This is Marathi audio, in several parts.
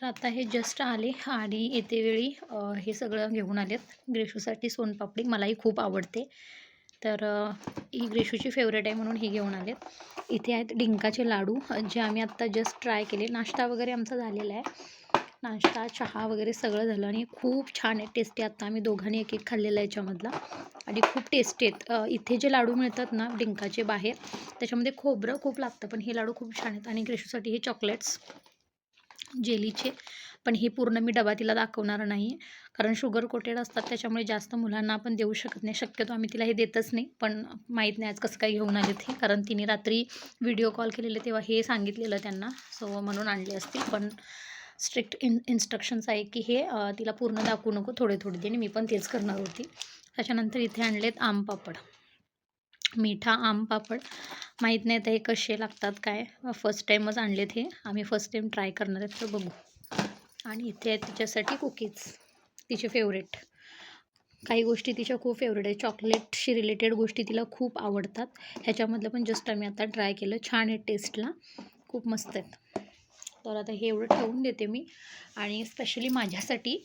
तर आता हे जस्ट आले आणि येतेवेळी हे सगळं घेऊन आलेत ग्रेशूसाठी सोनपापडी. मलाही खूप आवडते. तर ही ग्रेशूची फेवरेट आहे म्हणून हे घेऊन आलेत. इथे आहेत डिंकाचे लाडू जे आम्ही आत्ता जस्ट ट्राय केले. नाश्ता वगैरे आमचा झालेला आहे. नाश्ता, चहा वगैरे सगळं झालं आणि खूप छान आहे, टेस्टी. आत्ता आम्ही दोघांनी एक एक खाल्लेला आहे याच्यामधला आणि खूप टेस्टी आहेत. इथे जे लाडू मिळतात ना डिंकाचे बाहेर, त्याच्यामध्ये खोबरं खूप लागतं, पण हे लाडू खूप छान आहेत. आणि ग्रेशूसाठी हे चॉकलेट्स जेलीचे, पण हे पूर्ण मी डबा तिला दाखवणार नाही कारण शुगर कोटेड असतात, त्याच्यामुळे जास्त मुलांना आपण देऊ शकत नाही. शक्यतो आम्ही तिला हे देतच नाही, पण माहीत नाही आज कसं काय घेऊन आलेत हे, कारण तिने रात्री व्हिडिओ कॉल केलेले तेव्हा हे सांगितलेलं त्यांना, सो म्हणून आणले असतील. पण स्ट्रिक्ट इन्स्ट्रक्शन्स आहे की हे तिला पूर्ण दाखवू नको, थोडे थोडे दे. मी पण तेच करणार होती. त्याच्यानंतर इथे आणलेत आम पापड, मिठा आम पापड. माहीत नाही आता हे कसे लागतात काय, फर्स्ट टाईमच आणलेत हे, आम्ही फर्स्ट टाईम ट्राय करणार आहेत, तर बघू. आणि इथे आहे तिच्यासाठी कुकीज, तिचे फेवरेट. काही गोष्टी तिच्या खूप फेवरेट आहे, चॉकलेटशी रिलेटेड गोष्टी तिला खूप आवडतात. ह्याच्यामधलं पण जस्ट आम्ही आता ट्राय केलं, छान आहे टेस्टला, खूप मस्त आहेत. तर आता हे एवढं ठेवून देते मी. आणि स्पेशली माझ्यासाठी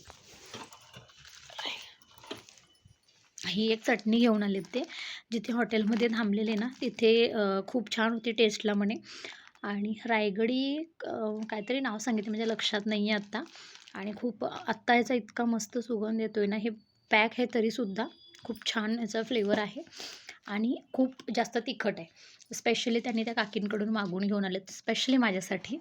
ही एक चटणी घेऊन आले ते, जिथे हॉटेलमध्ये थांबलेले ना तिथे खूप छान होती टेस्टला म्हणे. आणि रायगडी काहीतरी नाव सांगितलं, म्हणजे लक्षात नाही आहे आत्ता. आणि खूप आत्ता याचा इतका मस्त सुगंध येतो आहे ना, हे पॅक आहे तरीसुद्धा खूप छान याचा फ्लेवर आहे आणि खूप जास्त तिखट आहे. स्पेशली त्यांनी त्या काकींकडून मागून घेऊन आलेत, स्पेशली माझ्यासाठी.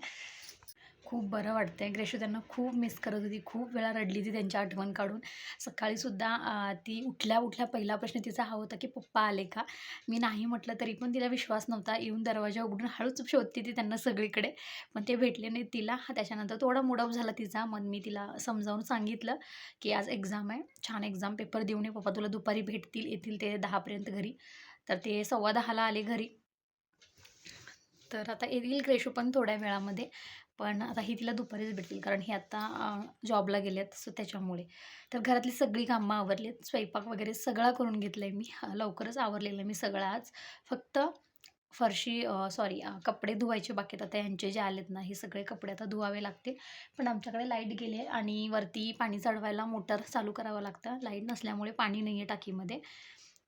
खूप बरं वाटतं आहे. ग्रेशू त्यांना खूप मिस करत होती, खूप वेळा रडली ती त्यांची आठवण काढून. सकाळीसुद्धा ती उठल्या पहिला प्रश्न तिचा हा होता की पप्पा आले का? मी नाही म्हटलं तरी पण तिला विश्वास नव्हता. येऊन दरवाजा उघडून हळूच शोधते ती त्यांना सगळीकडे, पण ते भेटले नाहीत तिला. त्याच्यानंतर थोडा मूड ऑफ झाला तिचा. मग मी तिला समजावून सांगितलं की आज एक्झाम आहे, छान एक्झाम पेपर देऊन ये, पप्पा तुला दुपारी भेटतील, येतील ते 10पर्यंत घरी. तर ते 10:15ला आले घरी. तर आता येईल ग्रेशू पण थोड्या वेळामध्ये, पण आता ही तिला दुपारीच भेटतील कारण हे आत्ता जॉबला गेलेत, सो त्याच्यामुळे. तर घरातली सगळी कामं आवरलीत, स्वयंपाक वगैरे सगळा करून घेतलं आहे मी. लवकरच आवरलेलं आहे मी सगळं आज. फक्त फरशी सॉरी कपडे धुवायचे बाकी आहेत. आता ह्यांचे जे आलेत ना हे सगळे कपडे आता धुवावे लागतील. पण आमच्याकडे लाईट गेली आहे आणि वरती पाणी चढवायला मोटर चालू करावं लागतं, लाईट नसल्यामुळे पाणी नाही आहे टाकीमध्ये.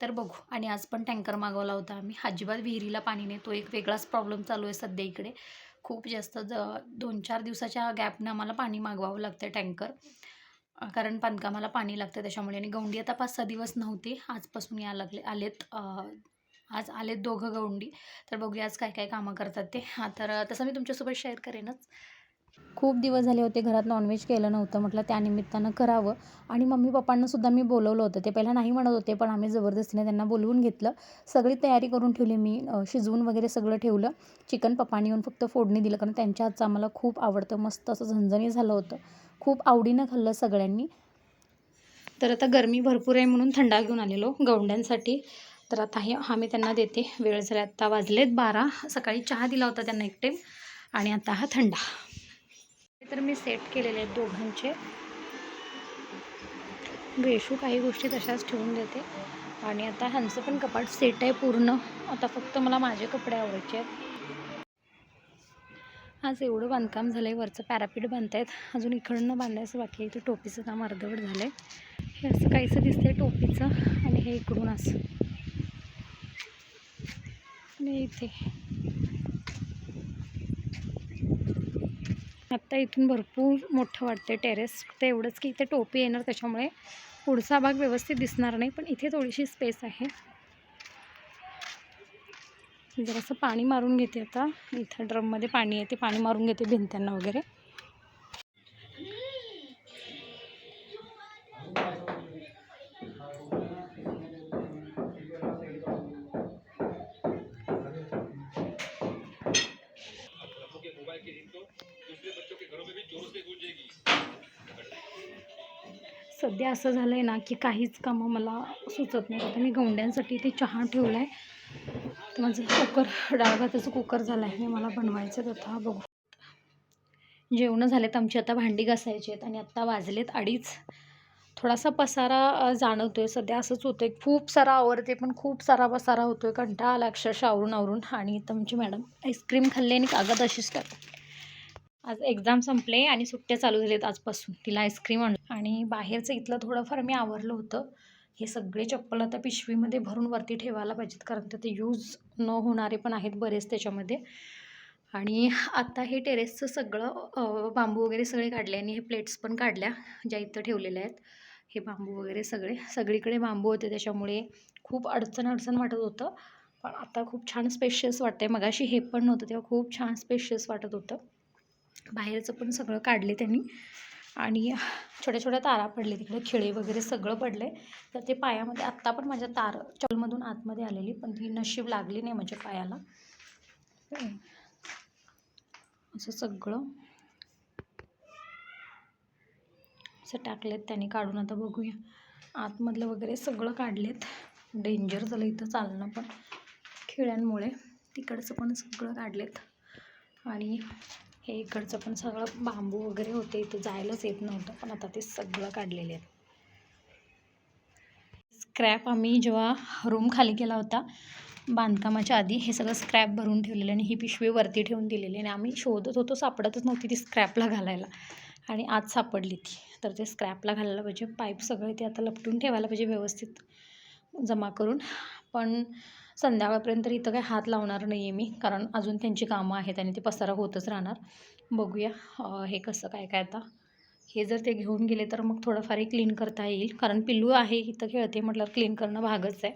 तर बघू. आणि आज पण टँकर मागवला होता आम्ही. अजिबात विहिरीला पाणी नाही, तो एक वेगळाच प्रॉब्लेम चालू आहे सध्या इकडे. खूप जास्त 2-4 दिवसाच्या गॅपनं आम्हाला पाणी मागवावं लागतं टँकर, कारण बांधकामाला पाणी लागतं त्याच्यामुळे. आणि गौंडी आता 5-6 दिवस नव्हते, आजपासून आलेत. आज आलेत दोघं गौंडी. तर बघूया आज काय काय कामं करतात ते. तर तसं मी तुमच्यासोबत शेअर करेनच. खूप दिवस झाले होते घरात नॉनव्हेज केलं नव्हतं, म्हटलं त्यानिमित्तानं करावं. आणि मम्मी पप्पांनासुद्धा मी बोलवलं होतं, ते पहिला नाही म्हणत होते, पण आम्ही जबरदस्तीने त्यांना बोलवून घेतलं. सगळी तयारी करून ठेवली मी, शिजवून वगैरे सगळं ठेवलं. चिकन पप्पांनी येऊन फक्त फोडणी दिलं, कारण त्यांच्या हातचं आम्हाला खूप आवडतं, मस्त असं झणझणीत झालं होतं, खूप आवडीनं खाल्लं सगळ्यांनी. तर आता गरमी भरपूर आहे म्हणून थंडा घेऊन आलेलो गौंड्यांसाठी. तर आता हा मी त्यांना देते, वेळ झाला, आत्ता वाजलेत 12. सकाळी चहा दिला होता त्यांना एक टाईम आणि आता हा थंडा. तर मी सेट केलेले आहेत दोघांचे. ग्रेशू काही गोष्टी तशाच ठेवून देते आणि आता ह्यांचं पण कपाट सेट आहे पूर्ण. आता फक्त मला माझे कपडे आवडायचे आहेत. आज एवढं बांधकाम झालं आहे, वरचं पॅरापीट बांधत आहेत, अजून इकडनं बांधायचं बाकी आहे. इथे टोपीचं काम अर्धवट झालं आहे. हे असं काहीसं दिसतंय टोपीचं, आणि हे इकडून असं, आणि इथे आत्ता इथून भरपूर मोठं वाटतं टेरेस. फक्त एवढंच की इथे टोपी येणार, त्याच्यामुळे पुढचा भाग व्यवस्थित दिसणार नाही, पण इथे थोडीशी स्पेस आहे. जरासं पाणी मारून घेते आता, इथं ड्रममध्ये पाणी आहे ते पाणी मारून घेते भिंत्यांना वगैरे. सध्या असं झालं आहे ना की काहीच कामं मला सुचत नाही. आता मी गौंड्यांसाठी ते चहा ठेवला आहे, तर माझं कुकर, डाळ भाताचं कुकर झालं आहे, हे मला बनवायचं. आता बघू. जेवणं झालेत आमची, आता भांडी घासायची आहेत आणि आत्ता वाजलेत 2:30. थोडासा पसारा जाणवतो आहे सध्या, असंच होतं आहे. खूप सारा आवरते पण खूप सारा पसारा होतो आहे, कंटाळा आला अक्षरशः आवरून. आणि इथं आमची मॅडम आईस्क्रीम खाल्ली आणि कागद अशीच टाकली. आज एक्झाम संपले आणि सुट्ट्या चालू झाल्यात आजपासून. तिला आईस्क्रीम आणलं आणि बाहेरचं इथलं थोडंफार मी आवरलं होतं. हे सगळे चप्पल आता पिशवीमध्ये भरून वरती ठेवायला पाहिजेत, कारण ते यूज न होणारे पण आहेत बरेच त्याच्यामध्ये. आणि आता हे टेरेसचं सगळं बांबू वगैरे सगळे काढले आणि हे प्लेट्स पण काढल्या ज्या इथं ठेवलेल्या आहेत. हे बांबू वगैरे सगळीकडे बांबू होते, त्याच्यामुळे खूप अडचण वाटत होतं. पण आता खूप छान स्पेशियस वाटतंय. मगाशी हे पण नव्हतं तेव्हा खूप छान स्पेशियस वाटत होतं. बाहेरचं पण सगळं काढले त्यांनी आणि छोट्या छोट्या तारा पडले तिकडे, खिळे वगैरे सगळं पडले. तर ते पायामध्ये आत्ता पण माझ्या तार चप्पलमधून आतमध्ये आलेली, पण ती नशीब लागली नाही माझ्या पायाला. असं सगळं असं टाकलेत त्यांनी काढून. आता बघूया, आतमधलं वगैरे सगळं काढलेत. डेंजर झालं इथं चालणं पण खिळ्यांमुळे. तिकडचं पण सगळं काढलेत आणि हे इकडचं पण सगळं बांबू वगैरे होते, इथं जायलाच येत नव्हतं, पण आता ते सगळं काढलेले आहेत. स्क्रॅप आम्ही जेव्हा रूम खाली केला होता बांधकामाच्या आधी, हे सगळं स्क्रॅप भरून ठेवलेलं आणि ही पिशवी वरती ठेवून दिलेली आणि आम्ही शोधत होतो, सापडतच नव्हती ती स्क्रॅपला घालायला आणि आज सापडली ती. तर ते स्क्रॅपला घालायला पाहिजे. पाईप सगळे ते आता लपटून ठेवायला पाहिजे व्यवस्थित जमा करून. पण संध्याकाळपर्यंत इथं काही हात लावणार नाही आहे मी, कारण अजून त्यांची कामं आहेत आणि ते पसारा होतच राहणार. बघूया हे कसं काय आता. हे जर ते घेऊन गेले तर मग थोडंफार क्लीन करता येईल, कारण पिल्लू आहे इथं खेळते म्हटल्यावर क्लीन करणं भागच आहे.